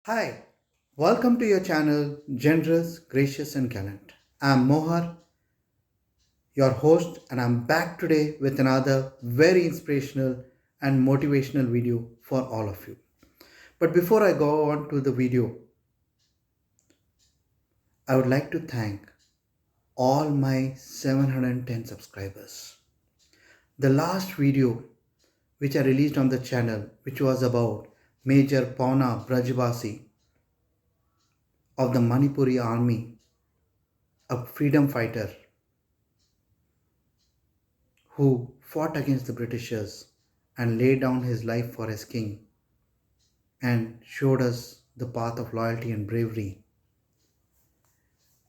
Hi, welcome to your channel Generous, Gracious and Gallant. I'm Mohar, your host, and I'm back today with another very inspirational and motivational video for all of you. But before I go on to the video, I would like to thank all my 710 subscribers. The last video which I released on the channel, which was about Major Pauna Brajbasi of the Manipuri army, a freedom fighter who fought against the Britishers and laid down his life for his king and showed us the path of loyalty and bravery.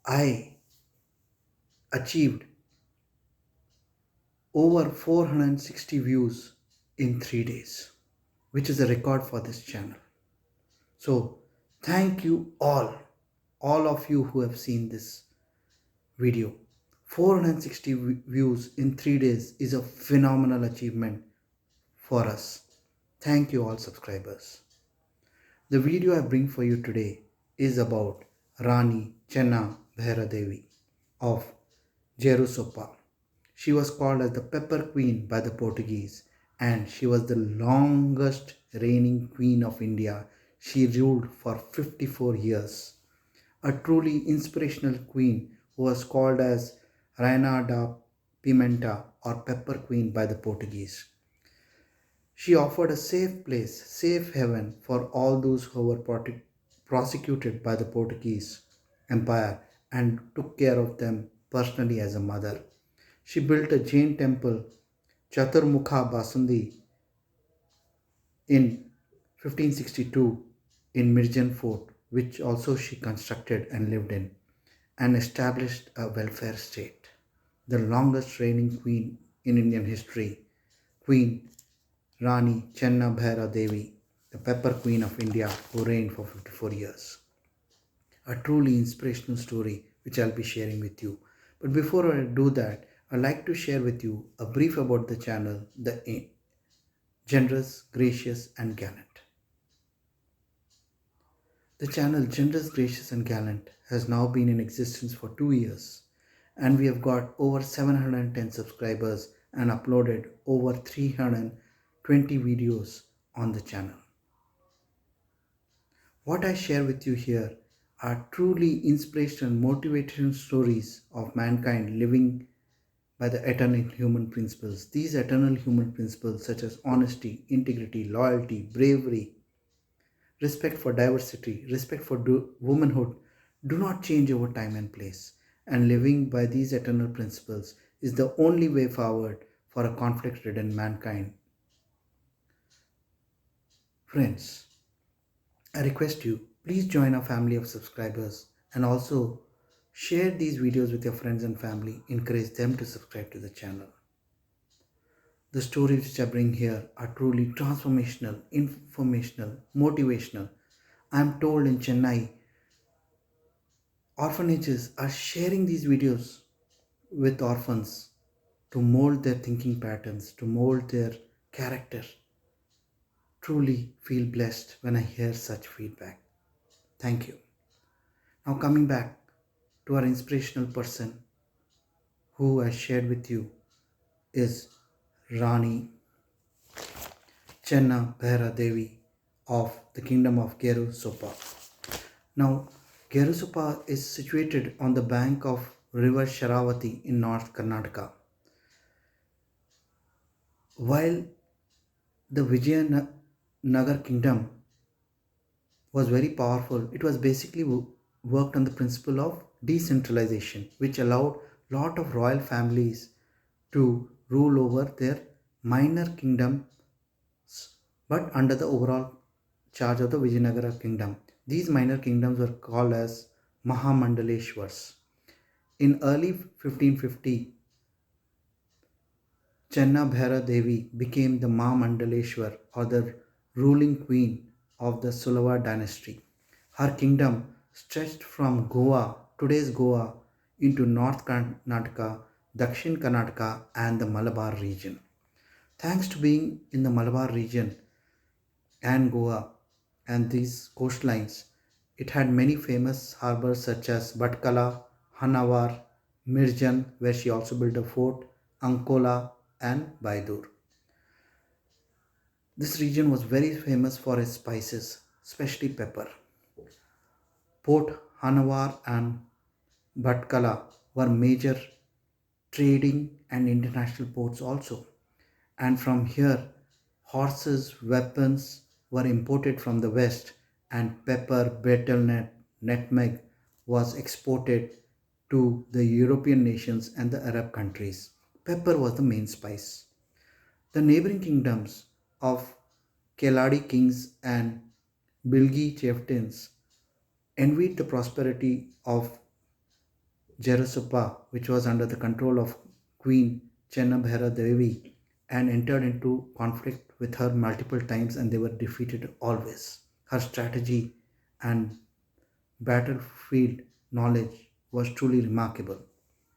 I achieved over 460 views in 3 days, which is a record for this channel. So, thank you all of you who have seen this video. 460 views in 3 days is a phenomenal achievement for us. Thank you all subscribers. The video I bring for you today is about Rani Chennabhairadevi of Gerusoppa. She was called as the Pepper Queen by the Portuguese, and she was the longest reigning queen of India. She ruled for 54 years. A truly inspirational queen who was called as Rainha da Pimenta or Pepper Queen by the Portuguese. She offered a safe place, safe haven for all those who were prosecuted by the Portuguese Empire and took care of them personally as a mother. She built a Jain Temple, Chaturmukhi Basundi, in 1562 in Mirjan Fort, which also she constructed and lived in, and established a welfare state. The longest reigning queen in Indian history, Queen Rani Chennabhairadevi, the Pepper Queen of India, who reigned for 54 years. A truly inspirational story which I'll be sharing with you. But before I do that, I'd like to share with you a brief about the channel, the Generous, Gracious and Gallant. The channel Generous, Gracious and Gallant has now been in existence for 2 years, and we have got over 710 subscribers and uploaded over 320 videos on the channel. What I share with you here are truly inspirational and motivational stories of mankind living by the eternal human principles. These eternal human principles, such as honesty, integrity, loyalty, bravery, respect for diversity, respect for womanhood, do not change over time and place. And living by these eternal principles is the only way forward for a conflict ridden mankind. Friends, I request you, please join our family of subscribers and also share these videos with your friends and family. Encourage them to subscribe to the channel. The stories which I bring here are truly transformational, informational, motivational. I am told in Chennai, orphanages are sharing these videos with orphans to mold their thinking patterns, to mold their character. Truly feel blessed when I hear such feedback. Thank you. Now, coming back to our inspirational person who I shared with you is Rani Chennabhairadevi of the kingdom of Gerusoppa. Now, Gerusoppa is situated on the bank of river Sharavati in North Karnataka. While the Vijayanagara Kingdom was very powerful, it was basically worked on the principle of decentralization, which allowed lot of royal families to rule over their minor kingdoms but under the overall charge of the Vijayanagara Kingdom. These minor kingdoms were called as Mahamandaleshwars. In early 1550, Chennabhaira Devi became the Mahamandaleshwar or the ruling queen of the Sulava Dynasty. Her kingdom stretched from Goa, today's Goa, into North Karnataka, Dakshin Karnataka and the Malabar region. Thanks to being in the Malabar region and Goa and these coastlines, it had many famous harbors such as Batkala, Hanavar, Mirjan, where she also built a fort, Ankola, and Baidur. This region was very famous for its spices, especially pepper. Port Hanavar and Bhatkala were major trading and international ports also. And from here, horses, weapons were imported from the west, and pepper, betel nutmeg was exported to the European nations and the Arab countries. Pepper was the main spice. The neighboring kingdoms of Keladi Kings and Bilgi Chieftains envied the prosperity of Gerusoppa, which was under the control of Queen Chennabhairadevi, and entered into conflict with her multiple times, and they were defeated always. Her strategy and battlefield knowledge was truly remarkable.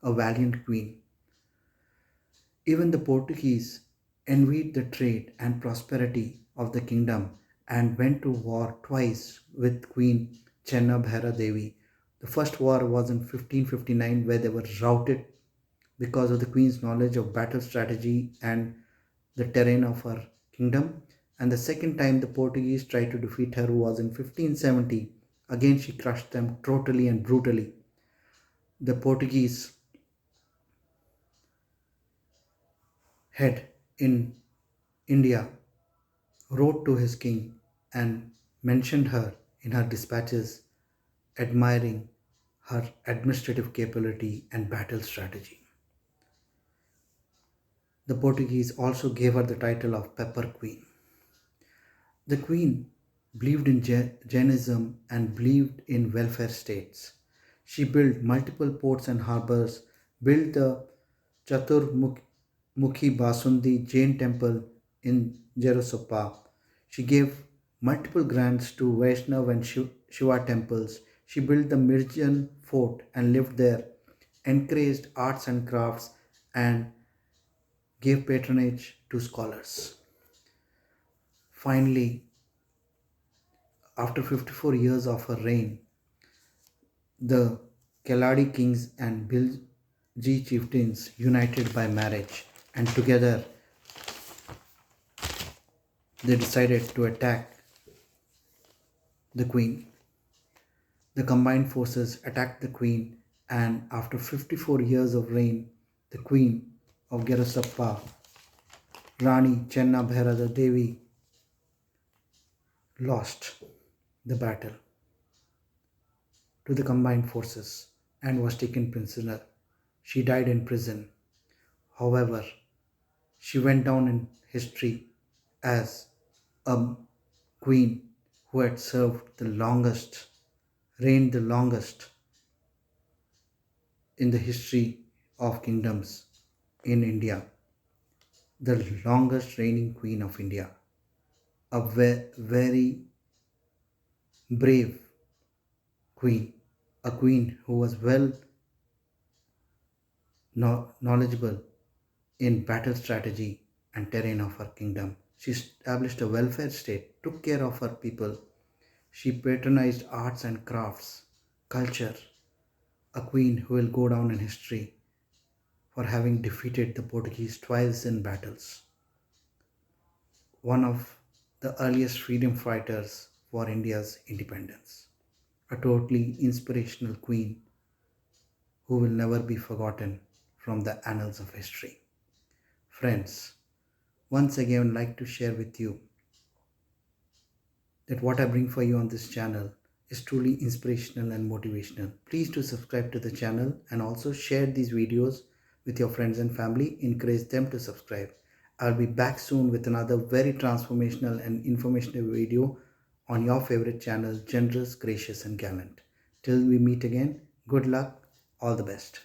A valiant queen. Even the Portuguese envied the trade and prosperity of the kingdom and went to war twice with Queen Chennabhairadevi. The first war was in 1559, where they were routed because of the queen's knowledge of battle strategy and the terrain of her kingdom. And the second time the Portuguese tried to defeat her was in 1570. Again, she crushed them totally and brutally. The Portuguese head in India wrote to his king and mentioned her in her dispatches, admiring her administrative capability and battle strategy. The Portuguese also gave her the title of Pepper Queen. The queen believed in Jainism and believed in welfare states. She built multiple ports and harbors, built the Chaturmukhi Basundi Jain Temple in Gerusoppa. She gave multiple grants to Vaishnav and Shiva temples. She built the Mirjan Fort and lived there, encouraged arts and crafts, and gave patronage to scholars. Finally, after 54 years of her reign, the Keladi Kings and Bilgi Chieftains united by marriage, and together they decided to attack the queen. The combined forces attacked the queen, and after 54 years of reign, the queen of Gerusoppa, Rani Chennabhairadevi, lost the battle to the combined forces and was taken prisoner. She died in prison. However, she went down in history as a queen who had served the longest, reigned the longest in the history of kingdoms in India, the longest reigning queen of India, a very brave queen, a queen who was well knowledgeable in battle strategy and terrain of her kingdom. She established a welfare state, took care of her people. She patronized arts and crafts, culture, a queen who will go down in history for having defeated the Portuguese twice in battles. One of the earliest freedom fighters for India's independence. A totally inspirational queen who will never be forgotten from the annals of history. Friends, once again I'd like to share with you that what I bring for you on this channel is truly inspirational and motivational. Please do subscribe to the channel and also share these videos with your friends and family. Encourage them to subscribe. I'll be back soon with another very transformational and informational video on your favorite channel, Generous, Gracious and Gallant. Till we meet again, good luck, all the best.